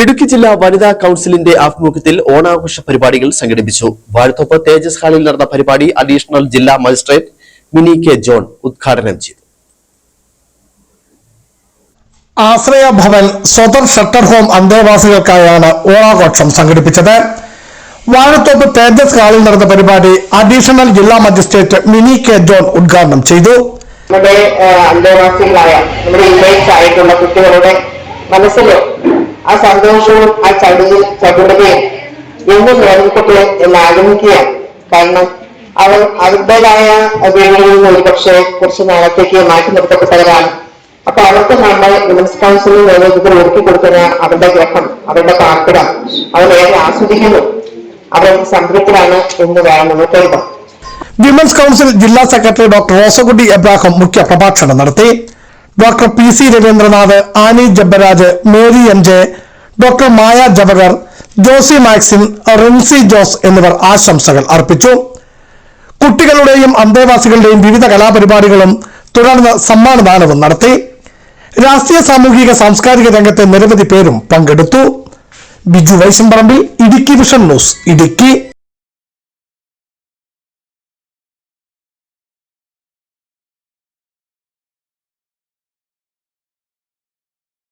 ഇടുക്കി ജില്ലാ വനിതാ കൌൺസിലിന്റെ ആഭിമുഖ്യത്തിൽ ഓണാഘോഷ പരിപാടികൾ സംഘടിപ്പിച്ചു. വാഴത്തോപ്പ് തേജസ് ഹാളിൽ നടന്ന പരിപാടി അഡീഷണൽ ജില്ലാ മജിസ്ട്രേറ്റ് മിനി കെ ജോൺ ഉദ്ഘാടനം ചെയ്തു. ആശ്രയ ഭവൻ സ്വതർ ഷട്ടർ ഹോം അന്തേവാസികൾക്കായാണ് ഓണാഘോഷം സംഘടിപ്പിച്ചത്. വാഴത്തോപ്പ് തേജസ് ഹാളിൽ നടന്ന പരിപാടി അഡീഷണൽ ജില്ലാ മജിസ്ട്രേറ്റ് മിനി കെ ജോൺ ഉദ്ഘാടനം ചെയ്തു. നമ്മുടെ അന്തേവാസികളായ നമ്മുടെ ഇൻവൈറ്റ് ആയിട്ടുള്ള കുട്ടികളുടെ മനസ്സിൽ ആ സന്തോഷവും ആ ചടുലതയും എന്നും നിലനിൽക്കട്ടെ എന്ന് ആഗ്രഹിക്കുകയാണ്. കാരണം അവർ അവരുടേതായ വീടുകളിൽ നിന്ന് ഒരുപക്ഷെ കുറച്ച് നാളത്തേക്ക് മാറ്റി നിർത്തപ്പെട്ടവരാണ്. അപ്പൊ അവർക്ക് നമ്മൾ വിമൻസ് കൗൺസിലിൽ നേതൃത്വത്തിൽ ഒരുക്കി കൊടുക്കുന്ന അവരുടെ ഗ്രഹം, അവരുടെ പാർപ്പിടം അവരേറെ ആസ്വദിക്കുന്നു, അവർ സംതൃപ്തരാണ് എന്ന് വേണം നമ്മൾ കരുതാം. വിമൻസ് കൗൺസിൽ ജില്ലാ സെക്രട്ടറി ഡോക്ടർ റോസകുട്ടി എബ്രാഹിം മുഖ്യ പ്രഭാഷണം നടത്തി. Doctor P C Raveendranath, Annie Jabaraj, Mary M J, doctor Maya Jawahar, Josy Maxin, Rincy Jose എന്നിവർ ആശംസകൾ അർപ്പിച്ചു. കുട്ടികളുടെയും അന്തേവാസികളുടെയും വിവിധ കലാപരിപാടികളും തുടർന്ന് സമ്മാനദാനവും നടത്തി. രാഷ്ട്രീയ, സാമൂഹിക, സാംസ്കാരിക രംഗത്തെ നിരവധി പേരും പങ്കെടുത്തു. Biju Vaishamparambil, Idukki vision news, Idukki.